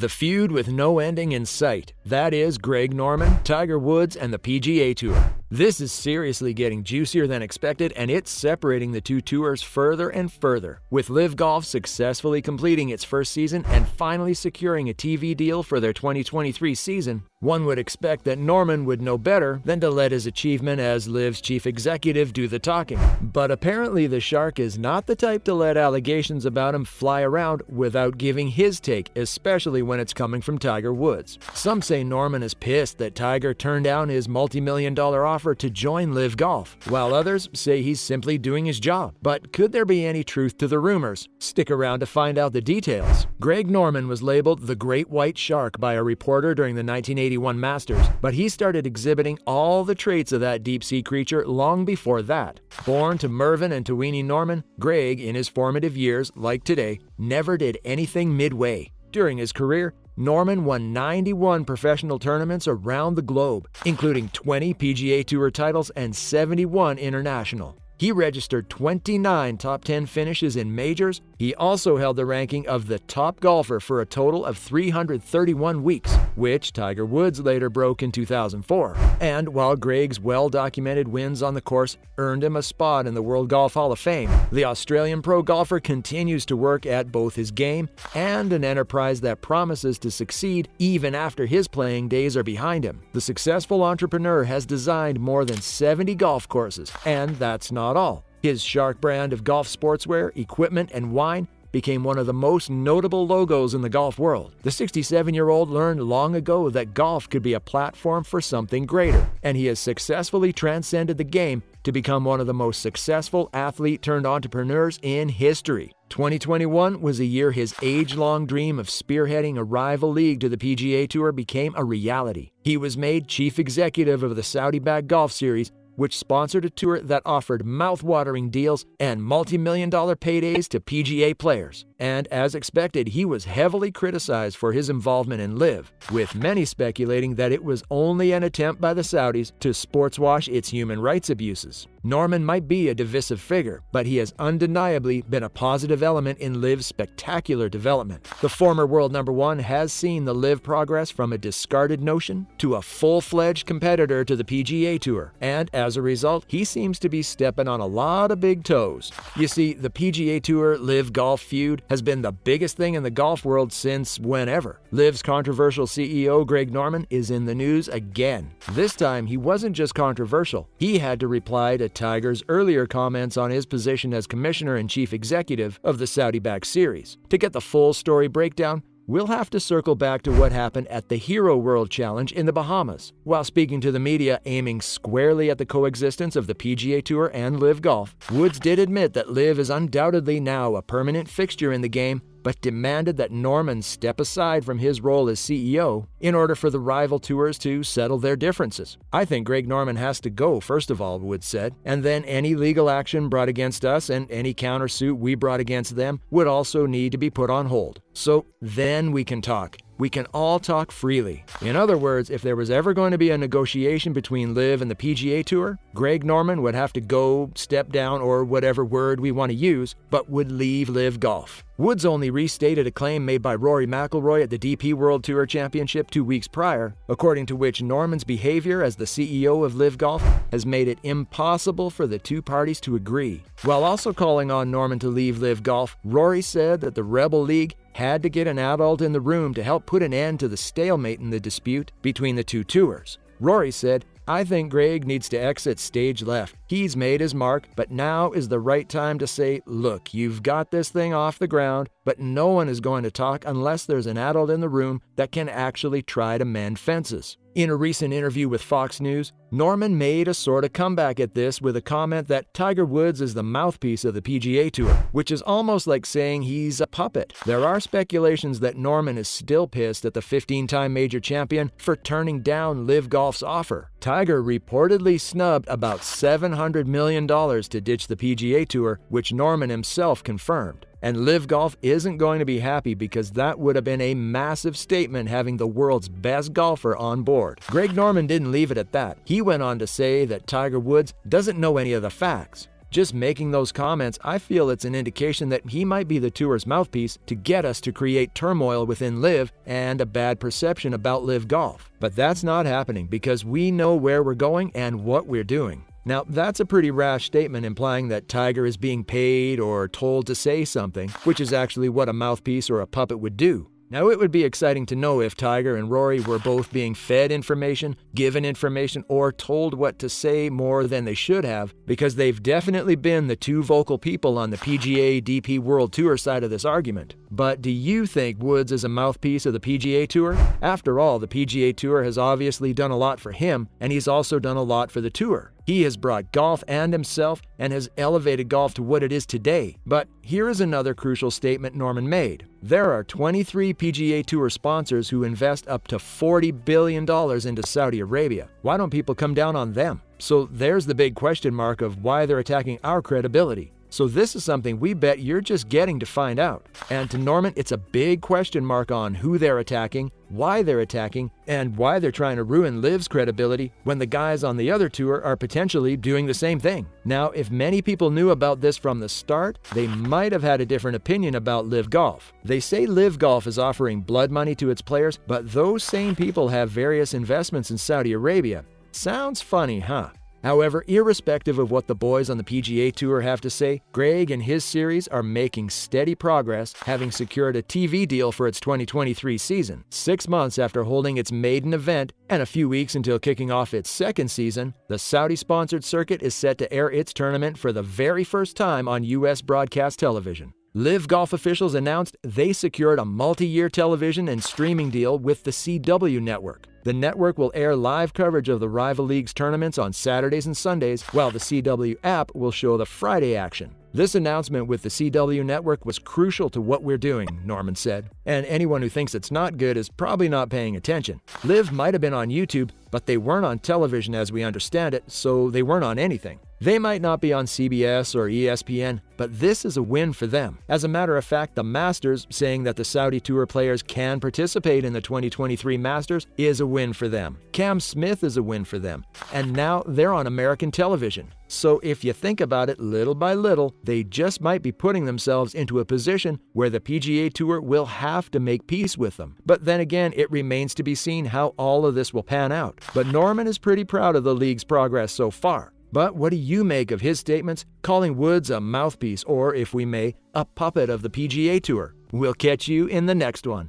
The feud with no ending in sight. That is Greg Norman, Tiger Woods, and the PGA Tour. This is seriously getting juicier than expected, and it's separating the two tours further and further, with LIV Golf successfully completing its first season and finally securing a TV deal for their 2023 season. One would expect that Norman would know better than to let his achievement as LIV's chief executive do the talking. But apparently the Shark is not the type to let allegations about him fly around without giving his take, especially when it's coming from Tiger Woods. Some say Norman is pissed that Tiger turned down his multi-million-dollar offer to join LIV Golf, while others say he's simply doing his job. But could there be any truth to the rumors? Stick around to find out the details. Greg Norman was labeled the Great White Shark by a reporter during the 1981 Masters, but he started exhibiting all the traits of that deep-sea creature long before that. Born to Mervyn and Tawini Norman, Greg, in his formative years, like today, never did anything midway. During his career, Norman won 91 professional tournaments around the globe, including 20 PGA Tour titles and 71 international. He registered 29 top 10 finishes in majors. He also held the ranking of the top golfer for a total of 331 weeks, which Tiger Woods later broke in 2004. And while Greg's well-documented wins on the course earned him a spot in the World Golf Hall of Fame, the Australian pro golfer continues to work at both his game and an enterprise that promises to succeed even after his playing days are behind him. The successful entrepreneur has designed more than 70 golf courses, and that's not all. His Shark brand of golf sportswear, equipment, and wine became one of the most notable logos in the golf world. The 67-year-old learned long ago that golf could be a platform for something greater, and he has successfully transcended the game to become one of the most successful athlete-turned-entrepreneurs in history. 2021 was a year his age-long dream of spearheading a rival league to the PGA Tour became a reality. He was made chief executive of the Saudi-backed Golf Series, which sponsored a tour that offered mouth-watering deals and multi-million-dollar paydays to PGA players. And as expected, he was heavily criticized for his involvement in LIV, with many speculating that it was only an attempt by the Saudis to sportswash its human rights abuses. Norman might be a divisive figure, but he has undeniably been a positive element in LIV's spectacular development. The former world number one has seen the LIV progress from a discarded notion to a full-fledged competitor to the PGA Tour, and as a result, he seems to be stepping on a lot of big toes. You see, the PGA Tour LIV Golf feud has been the biggest thing in the golf world since whenever. LIV's controversial CEO Greg Norman is in the news again. This time, he wasn't just controversial. He had to reply to Tiger's earlier comments on his position as commissioner and chief executive of the Saudi-backed series. To get the full story breakdown, we'll have to circle back to what happened at the Hero World Challenge in the Bahamas. While speaking to the media aiming squarely at the coexistence of the PGA Tour and LIV Golf, Woods did admit that LIV is undoubtedly now a permanent fixture in the game, but demanded that Norman step aside from his role as CEO in order for the rival tours to settle their differences. I think Greg Norman has to go, first of all, Woods said, and then any legal action brought against us and any countersuit we brought against them would also need to be put on hold. So then we can talk. We can all talk freely. In other words, if there was ever going to be a negotiation between LIV and the PGA Tour, Greg Norman would have to go, step down, or whatever word we want to use, but would leave LIV Golf. Woods only restated a claim made by Rory McIlroy at the DP World Tour Championship 2 weeks prior, according to which Norman's behavior as the CEO of LIV Golf has made it impossible for the two parties to agree. While also calling on Norman to leave LIV Golf, Rory said that the Rebel League had to get an adult in the room to help put an end to the stalemate in the dispute between the two tours. Rory said, "I think Greg needs to exit stage left. He's made his mark, but now is the right time to say, look, you've got this thing off the ground, but no one is going to talk unless there's an adult in the room that can actually try to mend fences." In a recent interview with Fox News, Norman made a sort of comeback at this with a comment that Tiger Woods is the mouthpiece of the PGA Tour, which is almost like saying he's a puppet. There are speculations that Norman is still pissed at the 15-time major champion for turning down LIV Golf's offer. Tiger reportedly snubbed about $700 million to ditch the PGA Tour, which Norman himself confirmed. And LIV Golf isn't going to be happy because that would have been a massive statement having the world's best golfer on board. Greg Norman didn't leave it at that. He went on to say that Tiger Woods doesn't know any of the facts. Just making those comments, I feel it's an indication that he might be the tour's mouthpiece to get us to create turmoil within LIV and a bad perception about LIV Golf. But that's not happening because we know where we're going and what we're doing. Now, that's a pretty rash statement implying that Tiger is being paid or told to say something, which is actually what a mouthpiece or a puppet would do. Now, it would be exciting to know if Tiger and Rory were both being fed information, given information, or told what to say more than they should have, because they've definitely been the two vocal people on the PGA DP World Tour side of this argument. But do you think Woods is a mouthpiece of the PGA Tour? After all, the PGA Tour has obviously done a lot for him, and he's also done a lot for the Tour. He has brought golf and himself and has elevated golf to what it is today. But here is another crucial statement Norman made. There are 23 PGA Tour sponsors who invest up to $40 billion into Saudi Arabia. Why don't people come down on them? So there's the big question mark of why they're attacking our credibility. So this is something we bet you're just getting to find out. And to Norman, it's a big question mark on who they're attacking, why they're attacking, and why they're trying to ruin LIV's credibility when the guys on the other tour are potentially doing the same thing. Now, if many people knew about this from the start, they might have had a different opinion about LIV Golf. They say LIV Golf is offering blood money to its players, but those same people have various investments in Saudi Arabia. Sounds funny, huh? However, irrespective of what the boys on the PGA Tour have to say, Greg and his series are making steady progress, having secured a TV deal for its 2023 season. 6 months after holding its maiden event and a few weeks until kicking off its second season, the Saudi-sponsored circuit is set to air its tournament for the very first time on U.S. broadcast television. LIV Golf officials announced they secured a multi-year television and streaming deal with the CW network. The network will air live coverage of the rival leagues tournaments on Saturdays and Sundays, while the CW app will show the Friday action. This announcement with the CW network was crucial to what we're doing, Norman said. And anyone who thinks it's not good is probably not paying attention. LIV might have been on YouTube, but they weren't on television as we understand it, so they weren't on anything. They might not be on CBS or ESPN, but this is a win for them. As a matter of fact, the Masters, saying that the Saudi Tour players can participate in the 2023 Masters, is a win for them. Cam Smith is a win for them. And now they're on American television. So if you think about it little by little, they just might be putting themselves into a position where the PGA Tour will have to make peace with them. But then again, it remains to be seen how all of this will pan out. But Norman is pretty proud of the league's progress so far. But what do you make of his statements calling Woods a mouthpiece or, if we may, a puppet of the PGA Tour? We'll catch you in the next one.